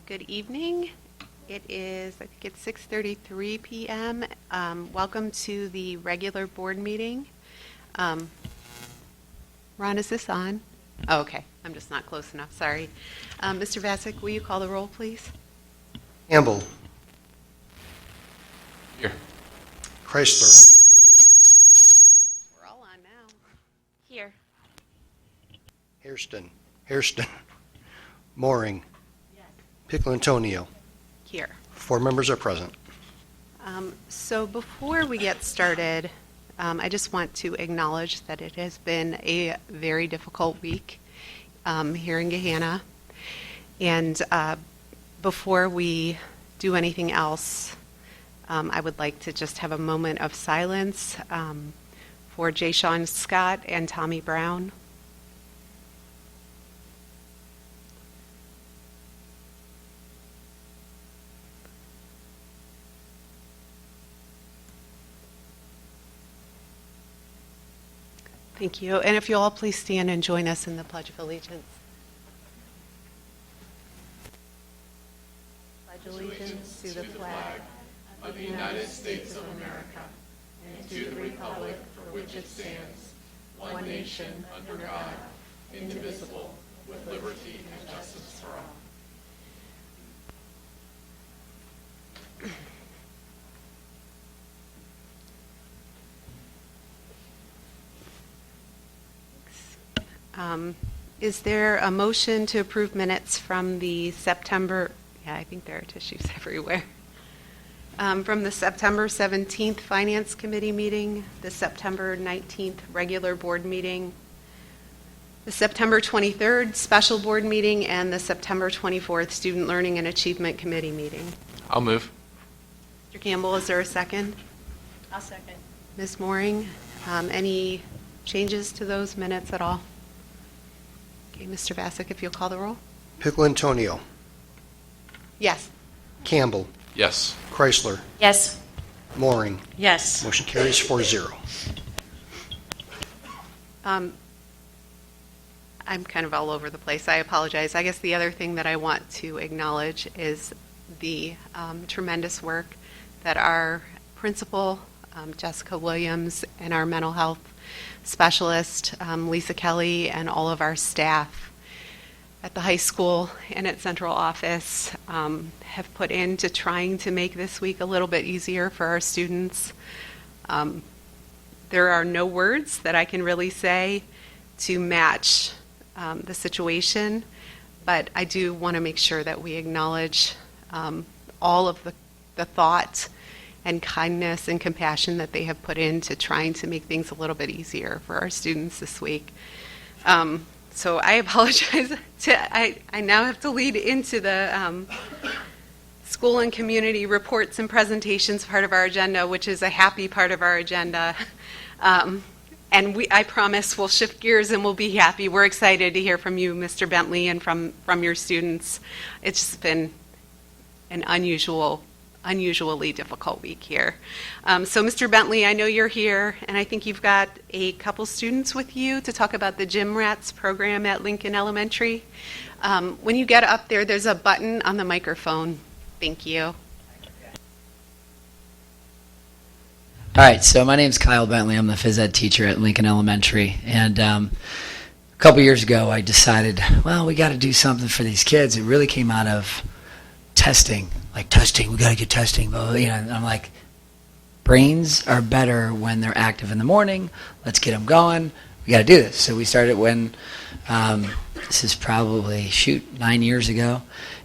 Good evening. It is, I think it's 6:33 p.m. Welcome to the regular board meeting. Ron, is this on? Oh, okay. I'm just not close enough. Sorry. Mr. Vasic, will you call the roll, please? Campbell. Here. Chrysler. We're all on now. Here. Hairston. Mooring. Pickle Antonio. Here. 4 members are present. So before we get started, I just want to acknowledge that it has been a very difficult week here in Gahanna. And before we do anything else, I would like to just have a moment of silence for Jay Sean Scott and Tommy Brown. Thank you. And if you'll all please stand and join us in the Pledge of Allegiance. Pledge allegiance to the flag of the United States of America and to the republic for which it stands, one nation, under God, indivisible, with liberty and justice for all. Is there a motion to approve minutes from the September, I think there are tissues everywhere, from the September 17th Finance Committee meeting, the September 19th regular board meeting, the September 23rd special board meeting, and the September 24th Student Learning and Achievement Committee meeting? I'll move. Mr. Campbell, is there a second? I'll second. Ms. Mooring, any changes to those minutes at all? Okay, Mr. Vasic, if you'll call the roll. Pickle Antonio. Yes. Campbell. Yes. Chrysler. Yes. Mooring. Yes. Motion carries 4-0. I'm kind of all over the place. I apologize. I guess the other thing that I want to acknowledge is the tremendous work that our principal, Jessica Williams, and our mental health specialist, Lisa Kelly, and all of our staff at the high school and at central office have put into trying to make this week a little bit easier for our students. There are no words that I can really say to match the situation, but I do want to make sure that we acknowledge all of the thought and kindness and compassion that they have put into trying to make things a little bit easier for our students this week. So I apologize. I now have to lead into the school and community reports and presentations part of our agenda, which is a happy part of our agenda. And I promise we'll shift gears and we'll be happy. We're excited to hear from you, Mr. Bentley, and from your students. It's just been an unusually difficult week here. So Mr. Bentley, I know you're here, and I think you've got a couple students with you to talk about the Gym Rats program at Lincoln Elementary. When you get up there, there's a button on the microphone. Thank you. All right, so my name's Kyle Bentley. I'm the phys ed teacher at Lincoln Elementary, and a couple years ago I decided, well, we got to do something for these kids. It really came out of testing, we got to get testing. But, and I'm like, brains are better when they're active in the morning. Let's get them going. We got to do this. So we started when, this is probably, 9 years ago.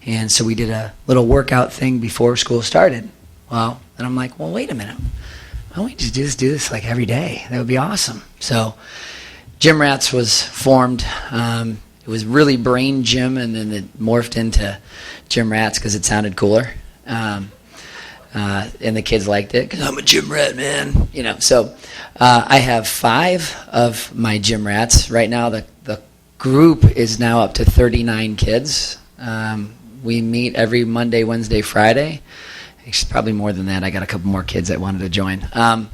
And so we did a little workout thing before school started. Well, then I'm like, well, wait a minute. Why don't we just do this like every day? That would be awesome. So Gym Rats was formed. It was really Brain Gym, and then it morphed into Gym Rats because it sounded cooler. And the kids liked it because I'm a gym rat, man. So I have 5 of my Gym Rats. Right now the group is now up to 39 kids. We meet every Monday, Wednesday, Friday. It's probably more than that. I got a couple more kids that wanted to join. And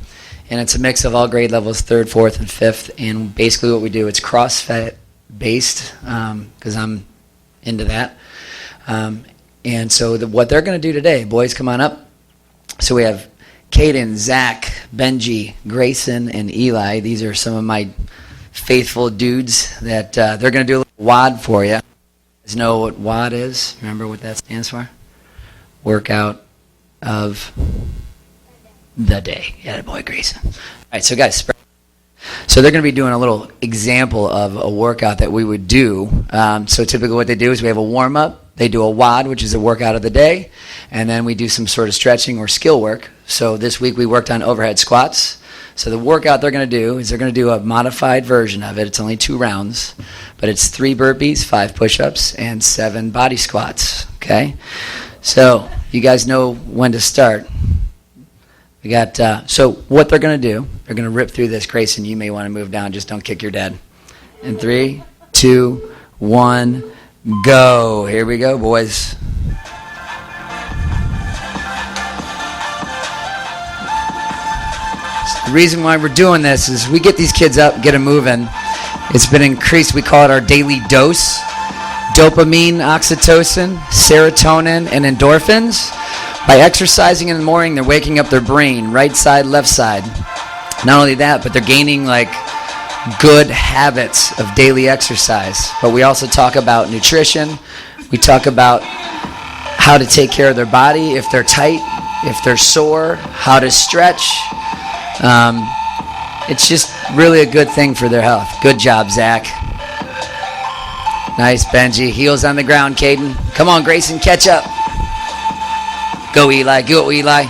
it's a mix of all grade levels, 3rd, 4th, and 5th. And basically what we do, it's CrossFit based because I'm into that. And so what they're going to do today, boys, come on up. So we have Caden, Zach, Benji, Grayson, and Eli. These are some of my faithful dudes that they're going to do a little WOD for you. You guys know what WOD is? Remember what that stands for? Workout of the day. Yeah, boy, Grayson. All right, so guys, so they're going to be doing a little example of a workout that we would do. So typically what they do is we have a warm-up. They do a WOD, which is a workout of the day, and then we do some sort of stretching or skill work. So this week we worked on overhead squats. So the workout they're going to do is they're going to do a modified version of it. It's only 2 rounds, but it's 3 burpees, 5 push-ups, and 7 body squats, okay? So you guys know when to start. We got, so what they're going to do, they're going to rip through this. Grayson, you may want to move down. Just don't kick your dad. In 3, 2, 1, go. Here we go, boys. The reason why we're doing this is we get these kids up, get them moving. It's been increased. We call it our daily dose. Dopamine, oxytocin, serotonin, and endorphins. By exercising in the morning, they're waking up their brain, right side, left side. Not only that, but they're gaining like good habits of daily exercise. But we also talk about nutrition. We talk about how to take care of their body if they're tight, if they're sore, how to stretch. It's just really a good thing for their health. Good job, Zach. Nice, Benji. Heels on the ground, Caden. Come on, Grayson, catch up. Go, Eli. Go, Eli.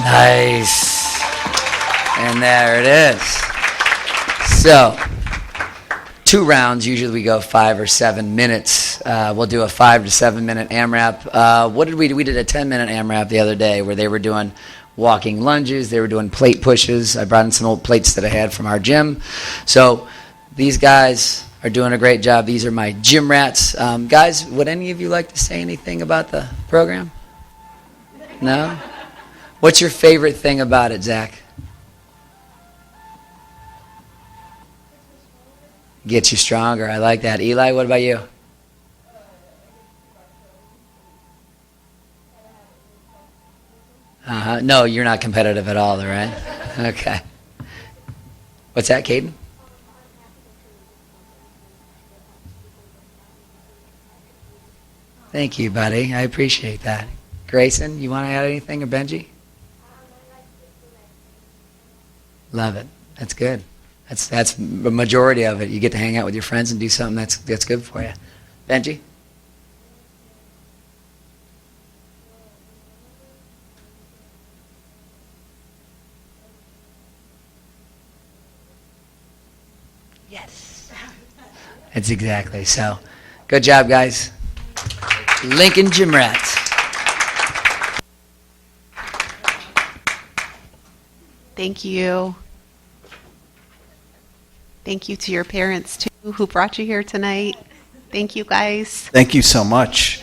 Nice. And there it is. So, 2 rounds. Usually we go 5 or 7 minutes. We'll do a 5 to 7 minute AMRAP. What did we do? We did a 10-minute AMRAP the other day where they were doing walking lunges. They were doing plate pushes. I brought in some old plates that I had from our gym. So these guys are doing a great job. These are my gym rats. Guys, would any of you like to say anything about the program? No? What's your favorite thing about it, Zach? Gets you stronger. I like that. Eli, what about you? No, you're not competitive at all, right? Okay. What's that, Caden? Thank you, buddy. I appreciate that. Grayson, you want to add anything, or Benji? Love it. That's good. That's the majority of it. You get to hang out with your friends and do something that's good for you. Benji? Yes. That's exactly. So, good job, guys. Lincoln Gym Rats. Thank you. Thank you to your parents, too, who brought you here tonight. Thank you, guys. Thank you so much.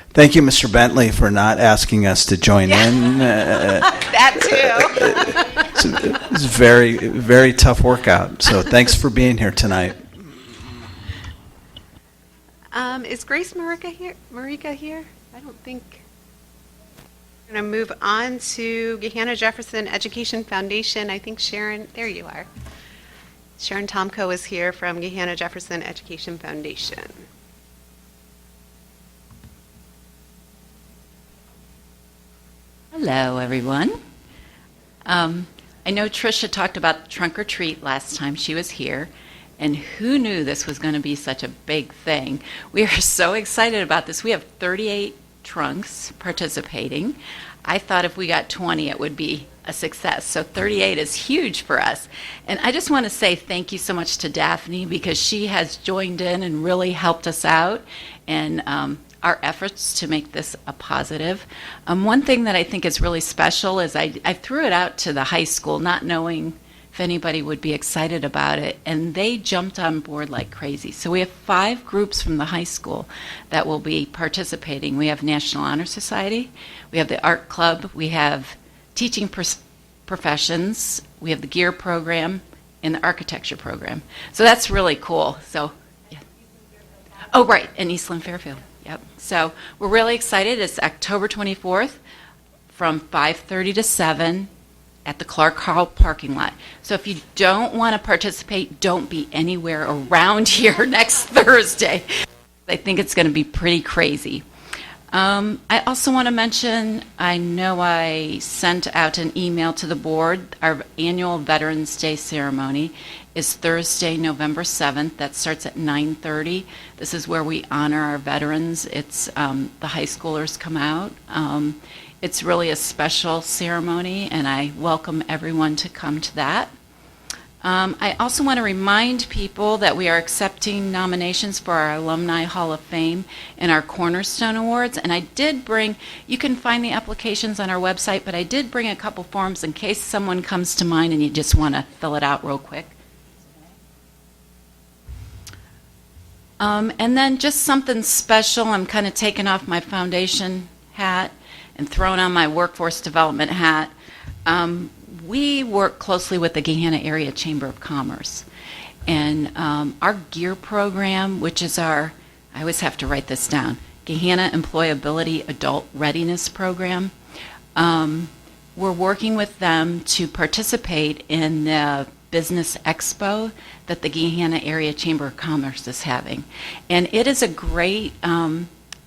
Thank you, Mr. Bentley, for not asking us to join in. That, too. It's a very, very tough workout. So thanks for being here tonight. Is Grace Marika here? I don't think. We're going to move on to Gahanna Jefferson Education Foundation. I think Sharon, there you are. Sharon Tomko is here from Gahanna Jefferson Education Foundation. Hello, everyone. I know Tricia talked about trunk or treat last time she was here, and who knew this was going to be such a big thing? We are so excited about this. We have 38 trunks participating. I thought if we got 20, it would be a success. So 38 is huge for us. And I just want to say thank you so much to Daphne because she has joined in and really helped us out in our efforts to make this a positive. One thing that I think is really special is I threw it out to the high school not knowing if anybody would be excited about it, and they jumped on board like crazy. So we have 5 groups from the high school that will be participating. We have National Honor Society, we have the Art Club, we have Teaching Professions, we have the Gear Program, and the Architecture Program. So that's really cool. So, yeah. Oh, right, in Eastland Fairfield. Yep. So we're really excited. It's October 24th from 5:30 to 7 at the Clark Hall parking lot. So if you don't want to participate, don't be anywhere around here next Thursday. I think it's going to be pretty crazy. I also want to mention, I know I sent out an email to the board. Our annual Veterans Day ceremony is Thursday, November 7th. That starts at 9:30. This is where we honor our veterans. It's the high schoolers come out. It's really a special ceremony, and I welcome everyone to come to that. I also want to remind people that we are accepting nominations for our Alumni Hall of Fame and our Cornerstone Awards. And I did bring, you can find the applications on our website, but I did bring a couple forms in case someone comes to mind and you just want to fill it out real quick. And then just something special, I'm kind of taking off my foundation hat and throwing on my workforce development hat. We work closely with the Gahanna Area Chamber of Commerce. And our GEAR program, which is our, I always have to write this down, Gahanna Employability Adult Readiness Program, we're working with them to participate in the Business Expo that the Gahanna Area Chamber of Commerce is having. And it is a great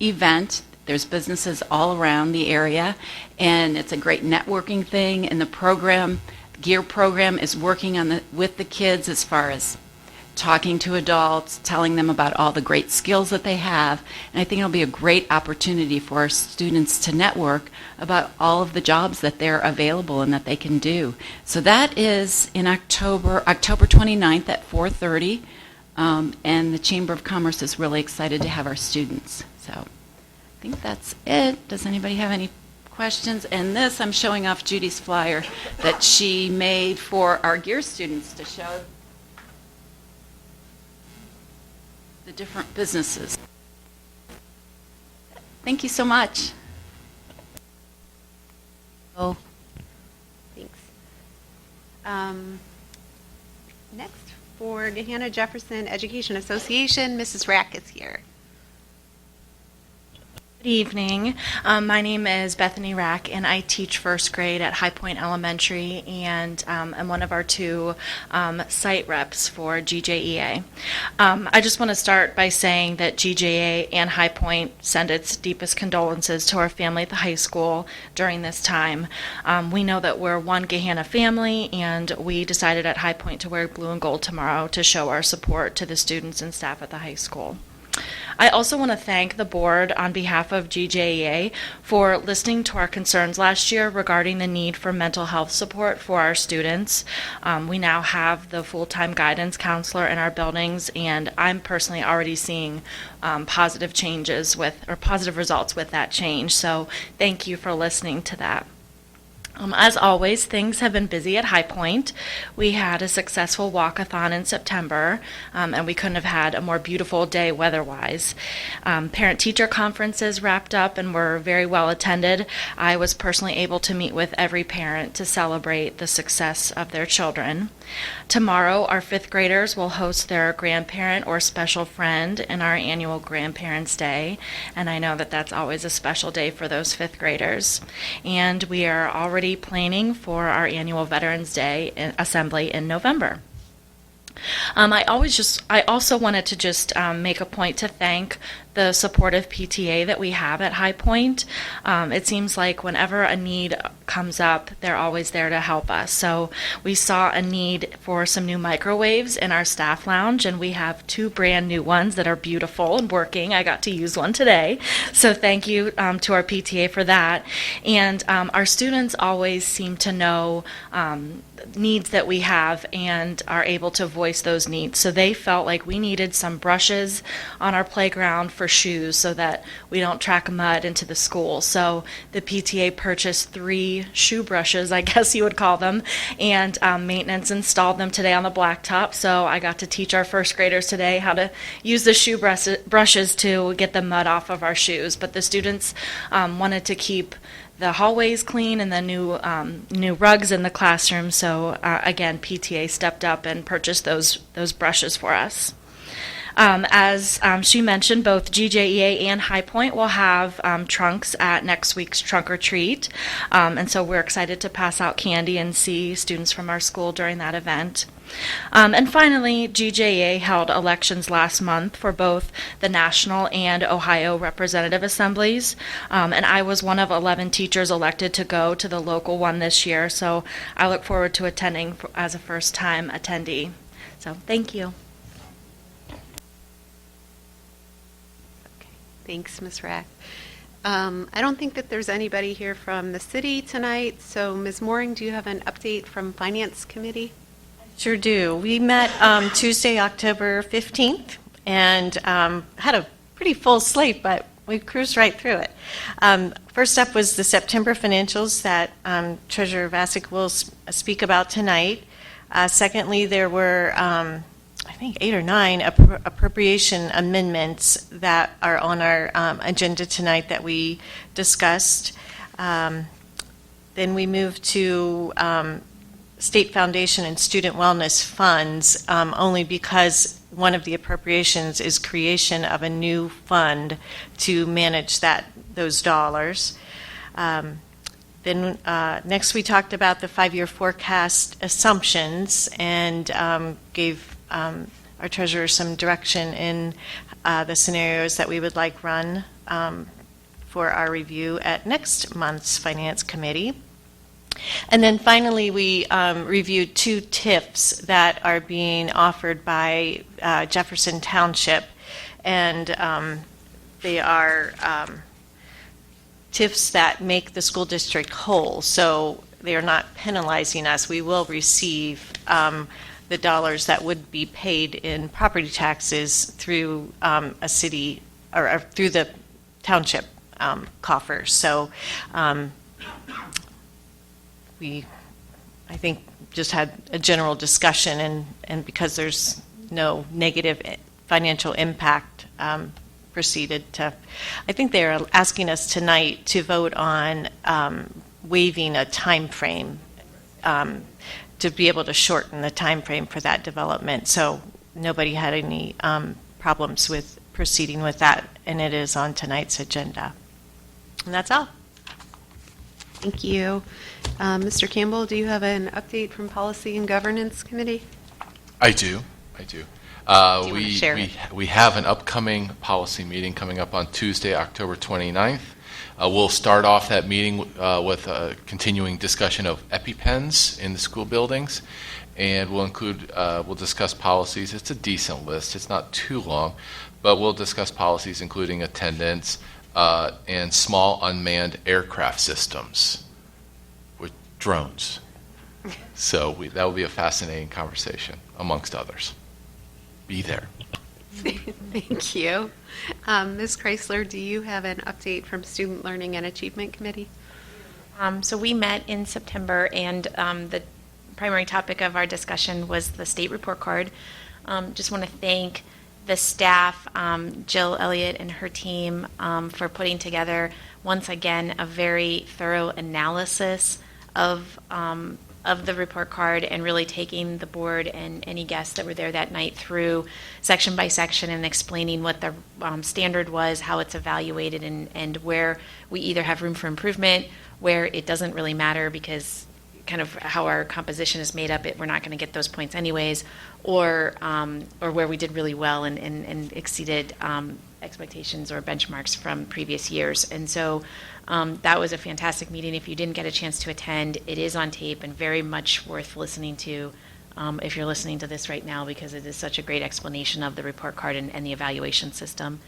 event. There's businesses all around the area, and it's a great networking thing. And the program, GEAR program, is working on with the kids as far as talking to adults, telling them about all the great skills that they have. And I think it'll be a great opportunity for our students to network about all of the jobs that they're available and that they can do. So that is in October 29th at 4:30, and the Chamber of Commerce is really excited to have our students. So I think that's it. Does anybody have any questions? And this, I'm showing off Judy's flyer that she made for our GEAR students to show the different businesses. Thank you so much. Oh, thanks. Next, for Gahanna Jefferson Education Association, Mrs. Rack is here. Good evening. My name is Bethany Rack, and I teach first grade at High Point Elementary, and I'm one of our two site reps for GJEA. I just want to start by saying that GJEA and High Point send its deepest condolences to our family at the high school during this time. We know that we're one Gahanna family, and we decided at High Point to wear blue and gold tomorrow to show our support to the students and staff at the high school. I also want to thank the board on behalf of GJEA for listening to our concerns last year regarding the need for mental health support for our students. We now have the full-time guidance counselor in our buildings, and I'm personally already seeing positive results with that change. So thank you for listening to that. As always, things have been busy at High Point. We had a successful walkathon in September, and we couldn't have had a more beautiful day weather-wise. Parent-teacher conferences wrapped up and were very well attended. I was personally able to meet with every parent to celebrate the success of their children. Tomorrow, our fifth graders will host their grandparent or special friend in our annual Grandparents' Day, and I know that that's always a special day for those fifth graders. And we are already planning for our annual Veterans Day assembly in November. I also wanted to just make a point to thank the supportive PTA that we have at High Point. It seems like whenever a need comes up, they're always there to help us. So we saw a need for some new microwaves in our staff lounge, and we have two brand new ones that are beautiful and working. I got to use one today. So thank you to our PTA for that. And our students always seem to know needs that we have and are able to voice those needs. So they felt like we needed some brushes on our playground for shoes so that we don't track mud into the school. So the PTA purchased 3 shoe brushes, I guess you would call them, and maintenance installed them today on the blacktop. So I got to teach our first graders today how to use the shoe brushes to get the mud off of our shoes. But the students wanted to keep the hallways clean and the new rugs in the classroom. So again, PTA stepped up and purchased those brushes for us. As she mentioned, both GJEA and High Point will have trunks at next week's trunk or treat. And so we're excited to pass out candy and see students from our school during that event. And finally, GJEA held elections last month for both the national and Ohio representative assemblies. And I was one of 11 teachers elected to go to the local one this year, so I look forward to attending as a first-time attendee. So thank you. Okay, thanks, Ms. Rack. I don't think that there's anybody here from the city tonight, so Ms. Mooring, do you have an update from Finance Committee? Sure do. We met Tuesday, October 15th, and had a pretty full slate, but we cruised right through it. First up was the September financials that Treasurer Vasic will speak about tonight. Secondly, there were, I think, 8 or 9 appropriation amendments that are on our agenda tonight that we discussed. Then we moved to State Foundation and Student Wellness Funds, only because one of the appropriations is creation of a new fund to manage those dollars. Then next we talked about the 5-year forecast assumptions and gave our treasurer some direction in the scenarios that we would like run for our review at next month's Finance Committee. And then finally, we reviewed 2 TIFs that are being offered by Jefferson Township, and they are TIFs that make the school district whole, so they are not penalizing us. We will receive the dollars that would be paid in property taxes through a city or through the township coffers. So we, I think, just had a general discussion, and because there's no negative financial impact, proceeded to, I think they're asking us tonight to vote on waiving a time frame to be able to shorten the time frame for that development. So nobody had any problems with proceeding with that, and it is on tonight's agenda. And that's all. Thank you. Mr. Campbell, do you have an update from Policy and Governance Committee? I do. Do you wanna share it? We have an upcoming policy meeting coming up on Tuesday, October 29th. We'll start off that meeting with a continuing discussion of EpiPens in the school buildings, and we'll discuss policies. It's a decent list. It's not too long, but we'll discuss policies including attendance and small unmanned aircraft systems with drones. So that will be a fascinating conversation, amongst others. Be there. Thank you. Ms. Chrysler, do you have an update from Student Learning and Achievement Committee? So we met in September, and the primary topic of our discussion was the state report card. Just want to thank the staff, Jill Elliott and her team, for putting together, once again, a very thorough analysis of the report card and really taking the board and any guests that were there that night through section by section and explaining what the standard was, how it's evaluated, and where we either have room for improvement, where it doesn't really matter because kind of how our composition is made up, we're not going to get those points anyways, or where we did really well and exceeded expectations or benchmarks from previous years. And so that was a fantastic meeting. If you didn't get a chance to attend, it is on tape and very much worth listening to if you're listening to this right now, because it is such a great explanation of the report card and the evaluation system.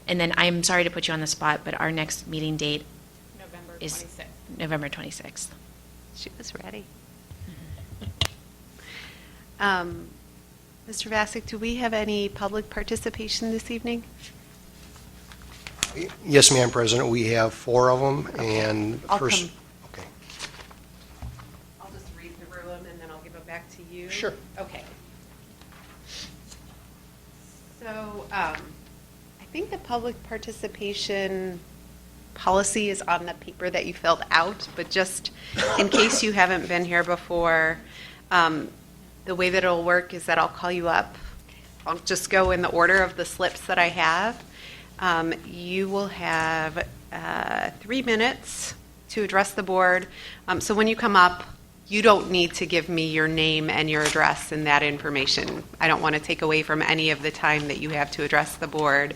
And then I'm sorry to put you on the spot, but our next meeting date is November 26th. She was ready. Mr. Vasic, do we have any public participation this evening? Yes, Madam President, we have 4 of them, and I'll first. come. Okay. I'll just read through them and then I'll give it back to you. Sure. Okay. So I think the public participation policy is on the paper that you filled out, but just in case you haven't been here before, the way that it'll work is that I'll call you up I'll just go in the order of the slips that I have. You will have 3 minutes to address the board. So when you come up, you don't need to give me your name and your address and that information. I don't want to take away from any of the time that you have to address the board.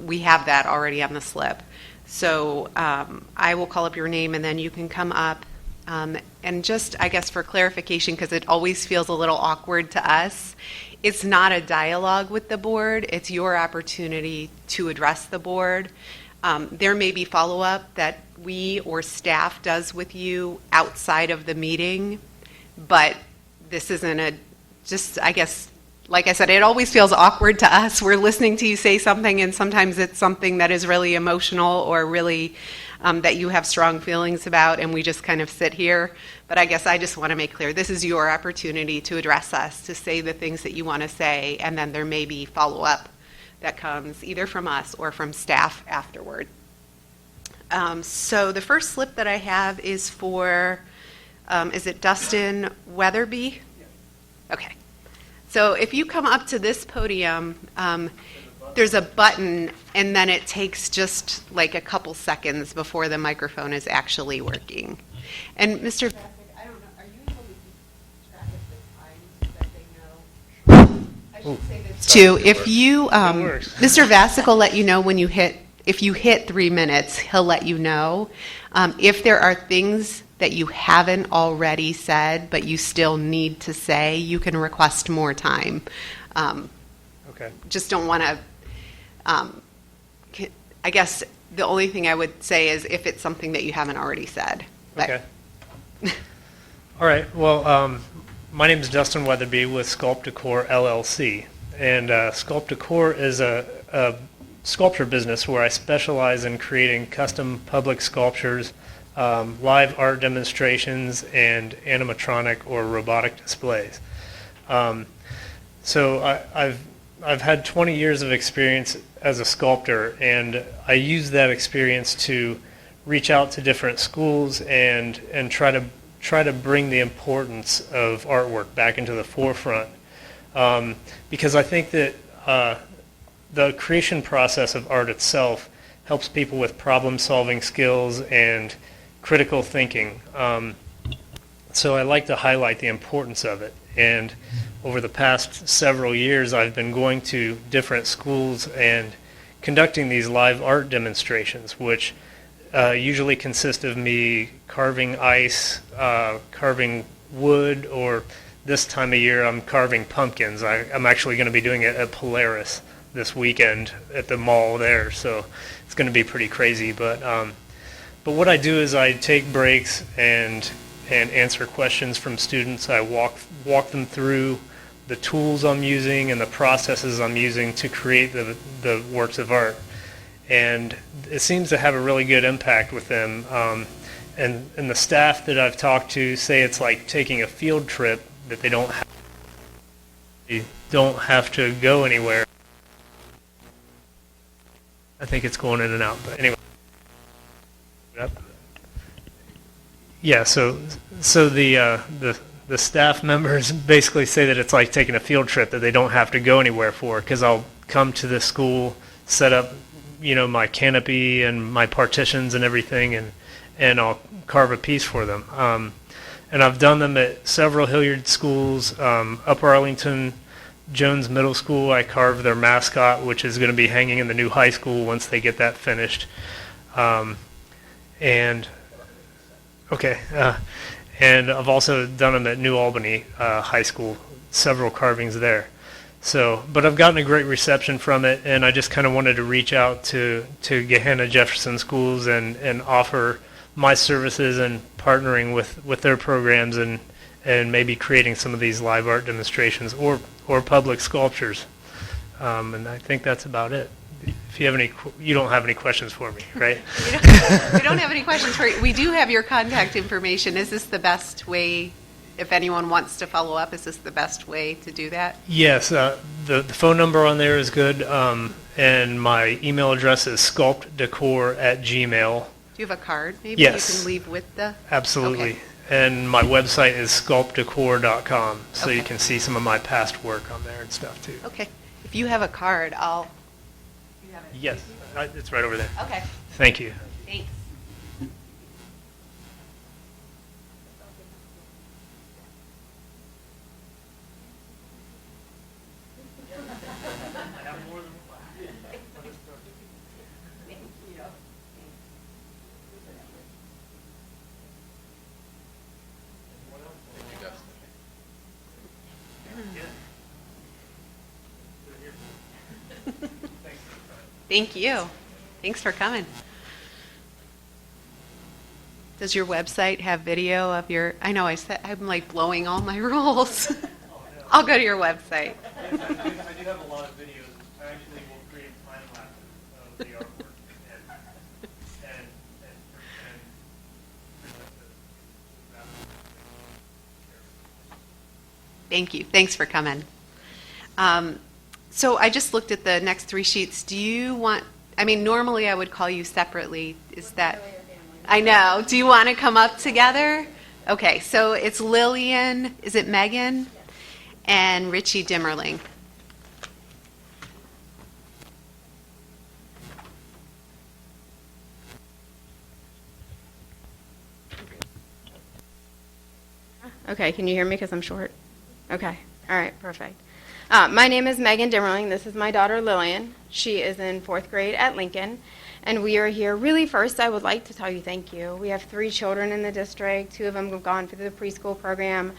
We have that already on the slip. So I will call up your name, and then you can come up. And just, I guess, for clarification, because it always feels a little awkward to us, it's not a dialogue with the board. It's your opportunity to address the board. There may be follow-up that we or staff does with you outside of the meeting, but this isn't I guess, like I said, it always feels awkward to us. We're listening to you say something, and sometimes it's something that is really emotional or really that you have strong feelings about, and we just kind of sit here. But I guess I just want to make clear, this is your opportunity to address us, to say the things that you want to say, and then there may be follow-up that comes either from us or from staff afterward. So the first slip that I have is for, is it Dustin Weatherby? Okay. So if you come up to this podium, there's a button, and then it takes just like a couple seconds before the microphone is actually working. And Mr. Vasic, I don't know, are you able to keep track of the time so that they know? I should say this too. If you, Mr. Vasic will let you know when you if you hit 3 minutes, he'll let you know. If there are things that you haven't already said, but you still need to say, you can request more time. Okay. Just don't want to, I guess the only thing I would say is if it's something that you haven't already said. But Okay. All right. Well, my name is Dustin Weatherby with Sculpt Decor LLC, and Sculpt Decor is a sculpture business where I specialize in creating custom public sculptures, live art demonstrations, and animatronic or robotic displays. So I've had 20 years of experience as a sculptor, and I use that experience to reach out to different schools and try to bring the importance of artwork back into the forefront, because I think that the creation process of art itself helps people with problem-solving skills and critical thinking. So I like to highlight the importance of it. And over the past several years, I've been going to different schools and conducting these live art demonstrations, which usually consist of me carving ice, carving wood, or this time of year I'm carving pumpkins. I'm actually going to be doing it at Polaris this weekend at the mall there, so it's going to be pretty crazy. But what I do is I take breaks and answer questions from students. I walk them through the tools I'm using and the processes I'm using to create the works of art. And it seems to have a really good impact with them. And the staff that I've talked to say it's like taking a field trip, that they don't have to go anywhere. I think it's going in and out, but anyway. Yeah, so the staff members basically say that it's like taking a field trip that they don't have to go anywhere for, because I'll come to the school, set up, my canopy and my partitions and everything, and I'll carve a piece for them. And I've done them at several Hilliard schools. Upper Arlington Jones Middle School, I carved their mascot, which is going to be hanging in the new high school once they get that finished. And I've also done them at New Albany High School, several carvings there. So, but I've gotten a great reception from it, and I just kind of wanted to reach out to Gehenna Jefferson schools and offer my services and partnering with their programs and maybe creating some of these live art demonstrations or public sculptures. And I think that's about it. If you have you don't have any questions for me, right? We don't have any questions for you. We do have your contact information. Is this the best way, if anyone wants to follow up, is this the best way to do that? Yes, the phone number on there is good, and my email address is sculptdecor@gmail.com. Do you have a card maybe Yes. you can leave with the? Absolutely. Okay. And my website is sculptdecor.com, so you Okay. can see some of my past work on there and stuff too. Okay. If you have a card, I'll. You have it? Yes, it's right over there. Okay. Thank you. Thanks. Thank you. Thanks for coming. Does your website have video of your? I know I'm like blowing all my rules. I'll go to your website. I do have a lot of videos. I actually will create time lapses of the artwork and Thank you. Thanks for coming. So I just looked at the next three sheets. Do you want? I mean, normally I would call you separately. Is that? I know. Do you want to come up together? Okay. So it's Lillian. Is it Megan? And Richie Dimmerling. Okay, can you hear me because I'm short? Okay, all right, perfect. My name is Megan Dimmerling. This is my daughter Lillian. She is in 4th grade at Lincoln, and we are here. Really, first, I would like to tell you thank you. We have 3 children in the district. 2 of them have gone through the preschool program,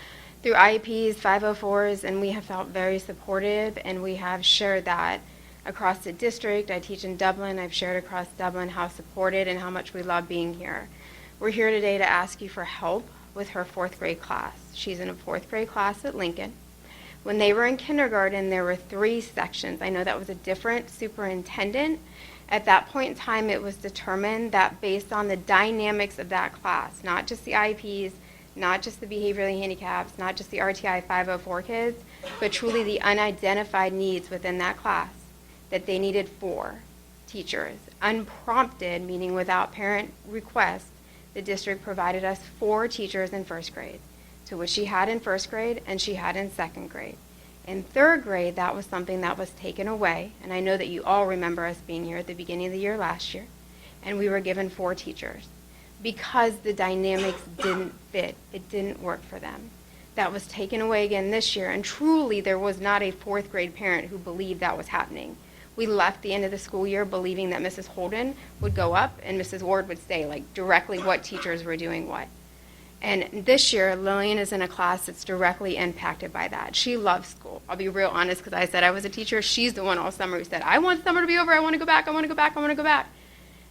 through IEPs, 504s, and we have felt very supportive, and we have shared that across the district. I teach in Dublin. I've shared across Dublin how supported and how much we love being here. We're here today to ask you for help with her 4th grade class. She's in a 4th grade class at Lincoln. When they were in kindergarten, there were 3 sections. I know that was a different superintendent. At that point in time, it was determined that based on the dynamics of that class, not just the IEPs, not just the behaviorally handicaps, not just the RTI 504 kids, but truly the unidentified needs within that class, that they needed 4 teachers. Unprompted, meaning without parent request, the district provided us 4 teachers in 1st grade. So what she had in 1st grade and she had in 2nd grade. In 3rd grade, that was something that was taken away, and I know that you all remember us being here at the beginning of the year last year, and we were given 4 teachers because the dynamics didn't fit. It didn't work for them. That was taken away again this year, and truly there was not a 4th grade parent who believed that was happening. We left the end of the school year believing that Mrs. Holden would go up and Mrs. Ward would stay, like directly what teachers were doing what. And this year, Lillian is in a class that's directly impacted by that. She loves school. I'll be real honest because I said I was a teacher. She's the one all summer who said, I want summer to be over. I want to go back. I want to go back. I want to go back.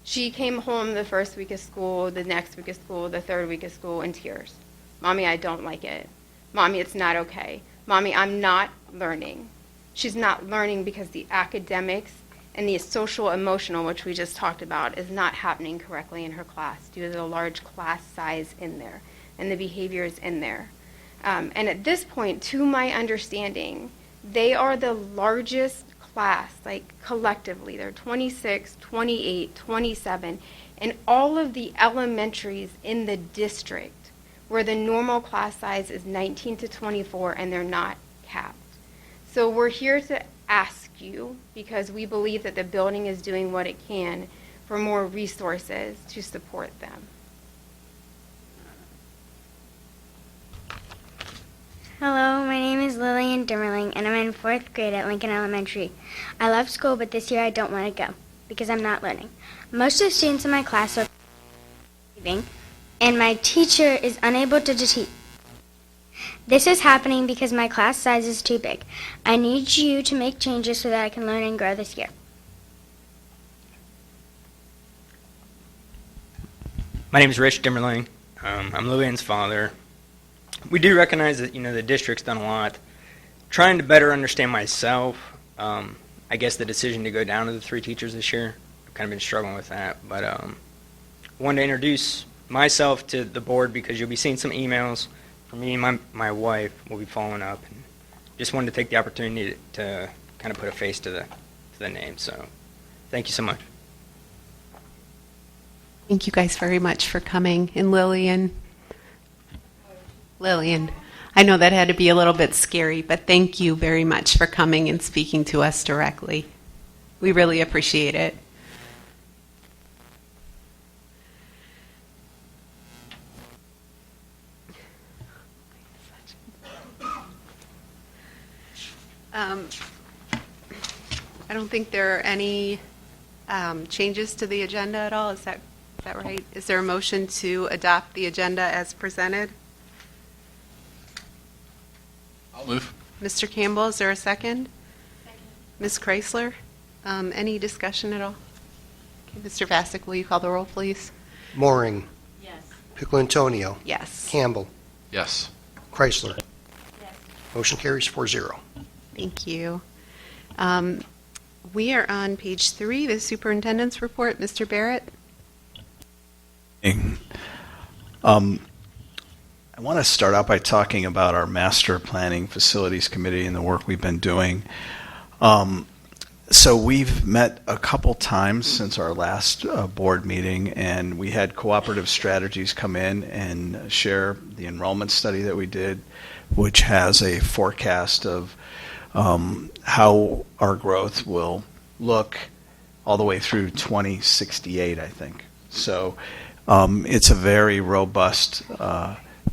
She came home the first week of school, the next week of school, the 3rd week of school in tears. Mommy, I don't like it. Mommy, it's not okay. Mommy, I'm not learning. She's not learning because the academics and the social emotional, which we just talked about, is not happening correctly in her class due to the large class size in there and the behaviors in there. And at this point, to my understanding, they are the largest class, like collectively. They're 26, 28, 27, and all of the elementaries in the district where the normal class size is 19 to 24 and they're not capped. So we're here to ask you, because we believe that the building is doing what it can, for more resources to support them. Hello, my name is Lillian Dimmerling, and I'm in 4th grade at Lincoln Elementary. I love school, but this year I don't want to go because I'm not learning. Most of the students in my class are leaving, and my teacher is unable to teach. This is happening because my class size is too big. I need you to make changes so that I can learn and grow this year. My name is Rich Dimmerling. I'm Lillian's father. We do recognize that, the district's done a lot. Trying to better understand myself, I guess the decision to go down to the 3 teachers this year, I've kind of been struggling with that. But I wanted to introduce myself to the board because you'll be seeing some emails from me and my wife. Will be following up. And just wanted to take the opportunity to kind of put a face to the name. So thank you so much. Thank you guys very much for coming. And Lillian, Lillian, I know that had to be a little bit scary, but thank you very much for coming and speaking to us directly. We really appreciate it. I don't think there are any changes to the agenda at all. Is that right? Is there a motion to adopt the agenda as presented? I'll move. Mr. Campbell, is there a second? Second. Ms. Chrysler, any discussion at all? Okay, Mr. Vasic, will you call the roll, please? Mooring. Yes. Piccolantonio. Yes. Campbell. Yes. Chrysler. Yes. Motion carries 4-0. Thank you. We are on page 3, the superintendent's report. Mr. Barrett? I want to start out by talking about our master planning facilities committee and the work we've been doing. So we've met a couple times since our last board meeting, and we had Cooperative Strategies come in and share the enrollment study that we did, which has a forecast of how our growth will look all the way through 2068, I think. So it's a very robust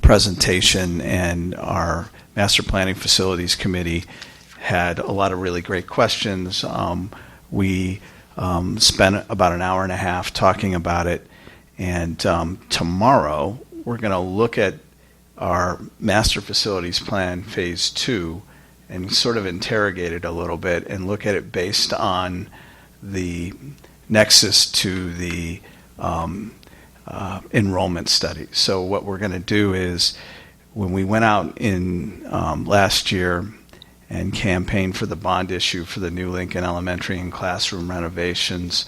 presentation, and our Master Planning Facilities Committee had a lot of really great questions. We spent about an hour and a half talking about it, and tomorrow we're going to look at our Master Facilities Plan Phase 2 and sort of interrogate it a little bit and look at it based on the nexus to the enrollment study. So what we're going to do is, when we went out in last year and campaigned for the bond issue for the new Lincoln Elementary and classroom renovations,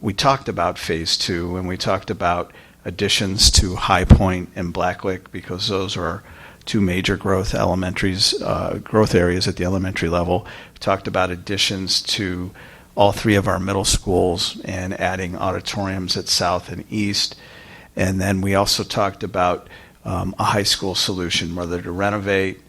we talked about Phase 2, and we talked about additions to High Point and Blacklick, because those are two major growth areas at the elementary level. We talked about additions to all 3 of our middle schools and adding auditoriums at South and East. And then we also talked about a high school solution, whether to renovate,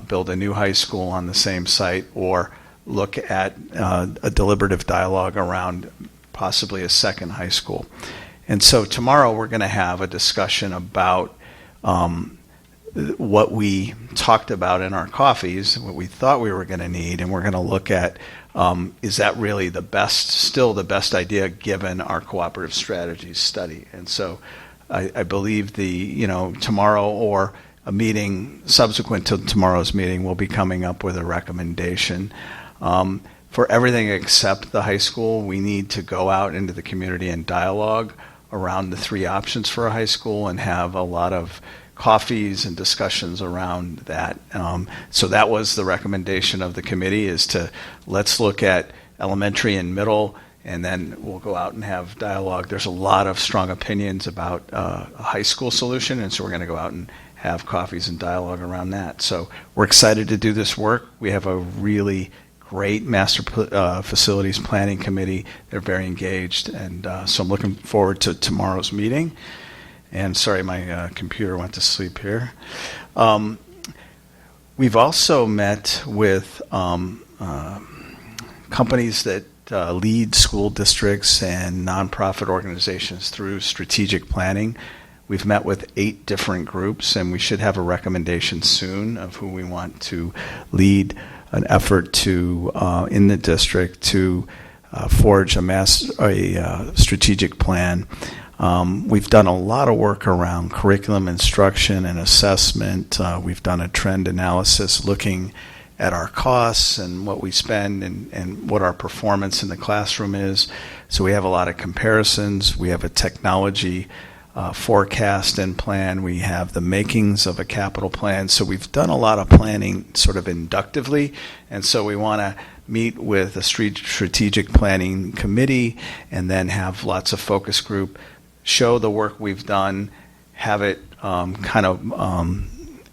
build a new high school on the same site, or look at a deliberative dialogue around possibly a second high school. And so tomorrow we're going to have a discussion about what we talked about in our coffees, what we thought we were going to need, and we're going to look at, is that really still the best idea given our cooperative strategies study? And so I believe tomorrow or a meeting subsequent to tomorrow's meeting, we'll be coming up with a recommendation. For everything except the high school, we need to go out into the community and dialogue around the 3 options for a high school and have a lot of coffees and discussions around that. So that was the recommendation of the committee, is let's look at elementary and middle, and then we'll go out and have dialogue. There's a lot of strong opinions about a high school solution, and so we're going to go out and have coffees and dialogue around that. So we're excited to do this work. We have a really great master facilities planning committee. They're very engaged, and so I'm looking forward to tomorrow's meeting. And sorry, my computer went to sleep here. We've also met with companies that lead school districts and nonprofit organizations through strategic planning. We've met with 8 different groups, and we should have a recommendation soon of who we want to lead an effort to in the district to forge a strategic plan. We've done a lot of work around curriculum instruction and assessment. We've done a trend analysis looking at our costs and what we spend and what our performance in the classroom is. So we have a lot of comparisons. We have a technology forecast and plan. We have the makings of a capital plan. So we've done a lot of planning sort of inductively, and so we want to meet with a strategic planning committee and then have lots of focus group, show the work we've done, have it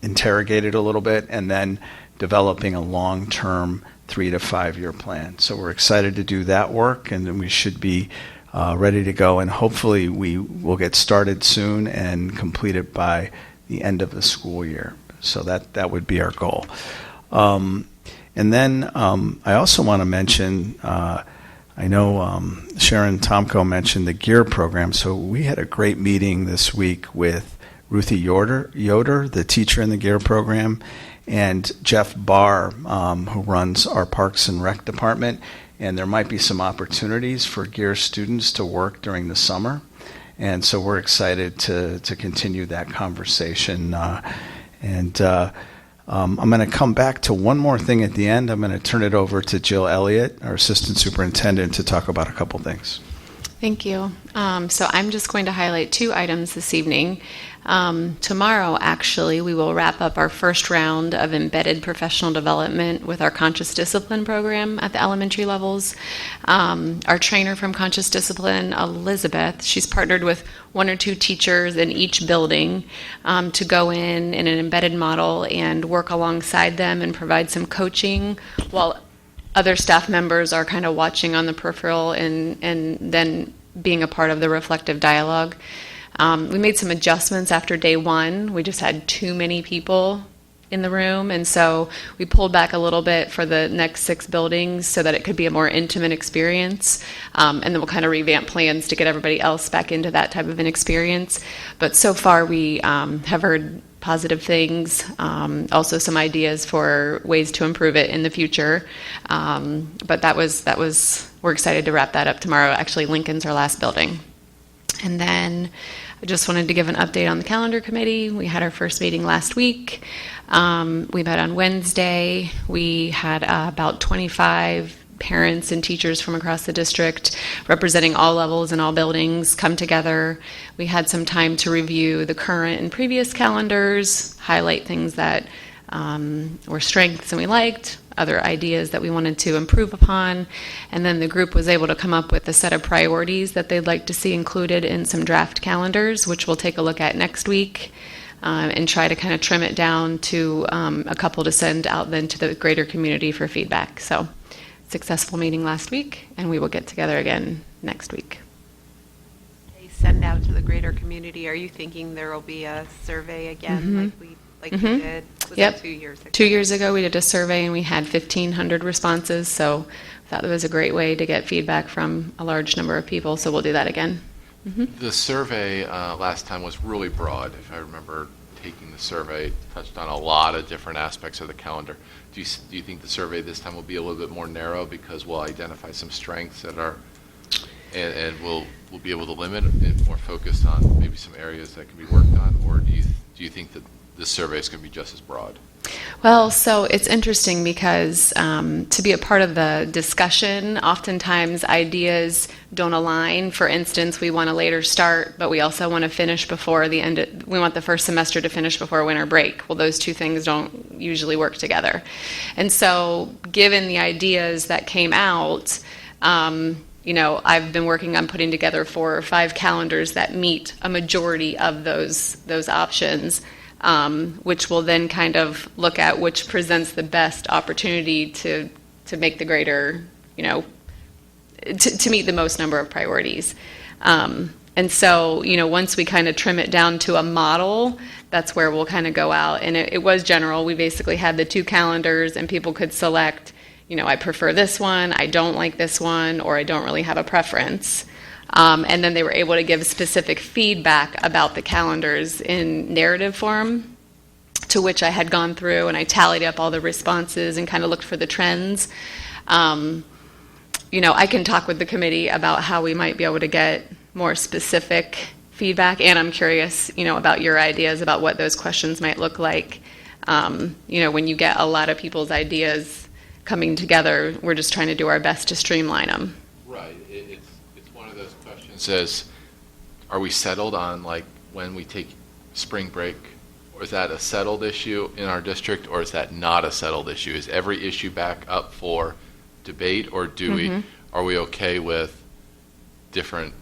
interrogated a little bit, and then developing a long-term 3 to 5 year plan. So we're excited to do that work, and then we should be ready to go, and hopefully we will get started soon and complete it by the end of the school year. So that would be our goal. And then I also want to mention, I know Sharon Tomko mentioned the GEAR program. So we had a great meeting this week with Ruthie Yoder, the teacher in the GEAR program, and Jeff Barr, who runs our Parks and Rec department. And there might be some opportunities for GEAR students to work during the summer. And so we're excited to continue that conversation. I'm going to come back to one more thing at the end. I'm going to turn it over to Jill Elliott, our assistant superintendent, to talk about a couple things. Thank you. So I'm just going to highlight 2 items this evening. Tomorrow, actually, we will wrap up our first round of embedded professional development with our Conscious Discipline program at the elementary levels. Our trainer from Conscious Discipline, Elizabeth, she's partnered with 1 or 2 teachers in each building to go in an embedded model and work alongside them and provide some coaching while other staff members are kind of watching on the peripheral and then being a part of the reflective dialogue. We made some adjustments after day 1. We just had too many people in the room, and so we pulled back a little bit for the next 6 buildings so that it could be a more intimate experience, and then we'll kind of revamp plans to get everybody else back into that type of an experience. But so far we have heard positive things, also some ideas for ways to improve it in the future. But that was we're excited to wrap that up tomorrow. Actually, Lincoln's our last building. And then I just wanted to give an update on the calendar committee. We had our first meeting last week. We met on Wednesday. We had about 25 parents and teachers from across the district representing all levels and all buildings come together. We had some time to review the current and previous calendars, highlight things that were strengths and we liked, other ideas that we wanted to improve upon, and then the group was able to come up with a set of priorities that they'd like to see included in some draft calendars, which we'll take a look at next week and try to kind of trim it down to a couple to send out then to the greater community for feedback. So successful meeting last week, and we will get together again next week. Send out to the greater community. Are you thinking there will be a survey again like we did? Was that 2 years ago? 2 years ago we did a survey and we had 1,500 responses, so I thought that was a great way to get feedback from a large number of people, so we'll do that again. The survey last time was really broad. If I remember taking the survey, touched on a lot of different aspects of the calendar. Do you think the survey this time will be a little bit more narrow because we'll identify some strengths that are, and we'll be able to limit it more focused on maybe some areas that can be worked on, or do you think that this survey is going to be just as broad? Well, so it's interesting because to be a part of the discussion, oftentimes ideas don't align. For instance, we want a later start, but we also want to finish before the end. We want the first semester to finish before winter break. Well, those 2 things don't usually work together. And so given the ideas that came out, I've been working on putting together 4 or 5 calendars that meet a majority of those options. Which will then kind of look at which presents the best opportunity to make the greater, to meet the most number of priorities. And so, once we kind of trim it down to a model, that's where we'll kind of go out. And it was general. We basically had the 2 calendars and people could select, I prefer this one, I don't like this one, or I don't really have a preference. And then they were able to give specific feedback about the calendars in narrative form, to which I had gone through and I tallied up all the responses and kind of looked for the trends. I can talk with the committee about how we might be able to get more specific feedback, and I'm curious, about your ideas about what those questions might look like. When you get a lot of people's ideas coming together, we're just trying to do our best to streamline them. Right. It's one of those questions. Says, are we settled on when we take spring break? Or is that a settled issue in our district, or is that not a settled issue? Is every issue back up for debate, or are we okay with different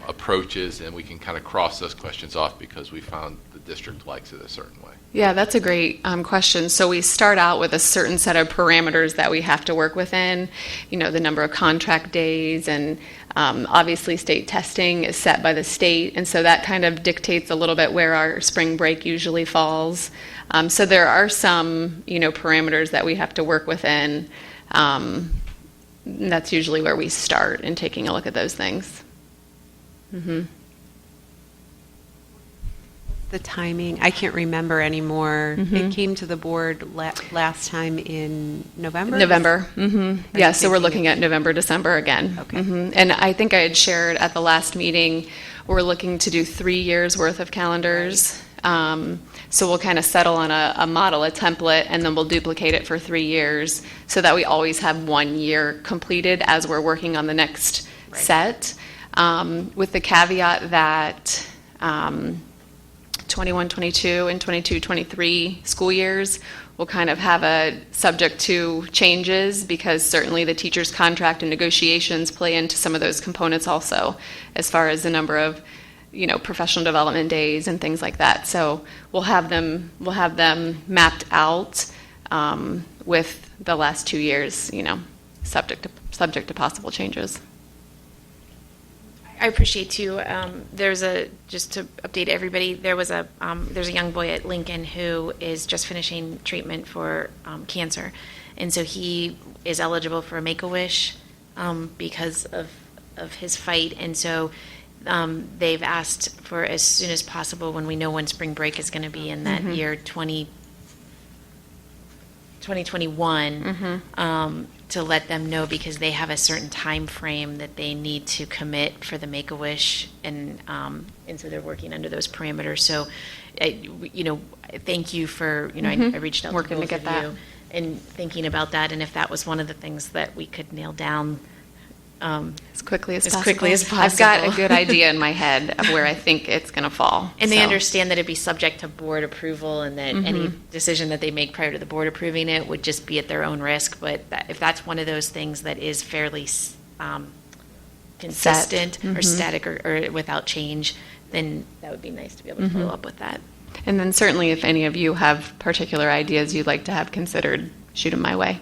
approaches, and we can kind of cross those questions off because we found the district likes it a certain way. Yeah, that's a great question. So we start out with a certain set of parameters that we have to work within, the number of contract days, and obviously state testing is set by the state, and so that kind of dictates a little bit where our spring break usually falls. So there are some, parameters that we have to work within. That's usually where we start in taking a look at those things. Mm-hmm. The timing, I can't remember anymore. Mm-hmm. It came to the board last time in November? November. Mm-hmm. Yeah, so we're thinking looking at November, December again. Okay. Mm-hmm. And I think I had shared at the last meeting, we're looking to do 3 years worth of calendars. So we'll kind of settle on a model, a template, and then we'll duplicate it for 3 years so that we always have 1 year completed as we're working on the next set. With the caveat that 21-22 and 22-23 school years will kind of have a subject to changes, because certainly the teacher's contract and negotiations play into some of those components also, as far as the number of professional development days and things like that. So we'll have them mapped out with the last 2 years, subject to possible changes. I appreciate too. Just to update everybody, there's a young boy at Lincoln who is just finishing treatment for cancer, and so he is eligible for a Make-A-Wish because of his fight, and so they've asked for as soon as possible, when we know when spring break is going to be in that year 2021, to let them know, because they have a certain time frame that they need to commit for the Make-A-Wish, and so they're working under those parameters. So, thank you for I reached out Working to both to get of that. you and thinking about that, and if that was one of the things that we could nail down. As quickly as possible. I've got a good idea in my head of where I think it's going to fall. And they So. understand that it'd be subject to board approval, and that any decision that they make prior to the board approving it would just be at their own risk. But if that's one of those things that is fairly consistent or static or without change, then that would be nice to be able to follow up with that. And then certainly if any of you have particular ideas you'd like to have considered, shoot them my way.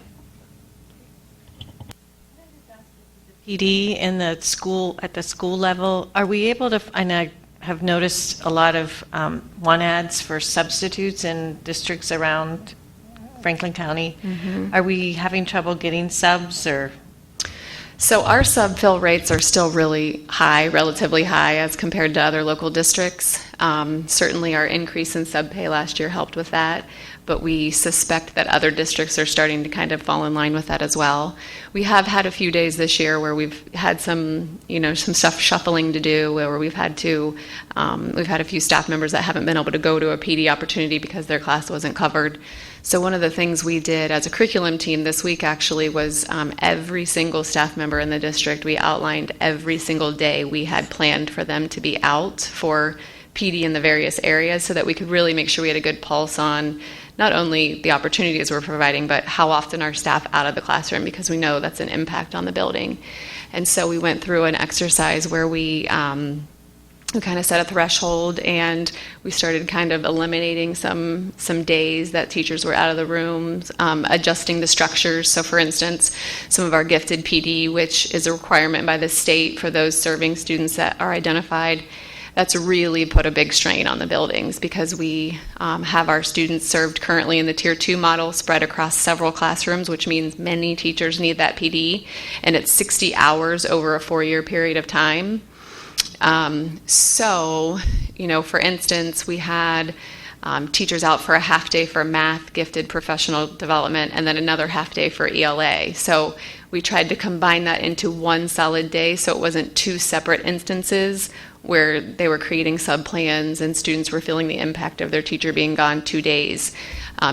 PD in the school, at the school level, are we able to, and I have noticed a lot of want ads for substitutes in districts around Franklin County. Are we having trouble getting subs, or? So our sub-fill rates are still really high, relatively high as compared to other local districts. Certainly our increase in sub-pay last year helped with that, but we suspect that other districts are starting to kind of fall in line with that as well. We have had a few days this year where we've had some stuff shuffling to do, where we've had a few staff members that haven't been able to go to a PD opportunity because their class wasn't covered. So one of the things we did as a curriculum team this week actually was every single staff member in the district, we outlined every single day we had planned for them to be out for PD in the various areas, so that we could really make sure we had a good pulse on not only the opportunities we're providing, but how often are staff out of the classroom, because we know that's an impact on the building. And so we went through an exercise where we kind of set a threshold, and we started kind of eliminating some days that teachers were out of the rooms, adjusting the structures. So for instance, some of our gifted PD, which is a requirement by the state for those serving students that are identified, that's really put a big strain on the buildings, because we have our students served currently in the Tier 2 model spread across several classrooms, which means many teachers need that PD, and it's 60 hours over a 4-year period of time. So, for instance, we had teachers out for a half day for math, gifted professional development, and then another half day for ELA. So we tried to combine that into one solid day, so it wasn't two separate instances where they were creating sub-plans and students were feeling the impact of their teacher being gone 2 days.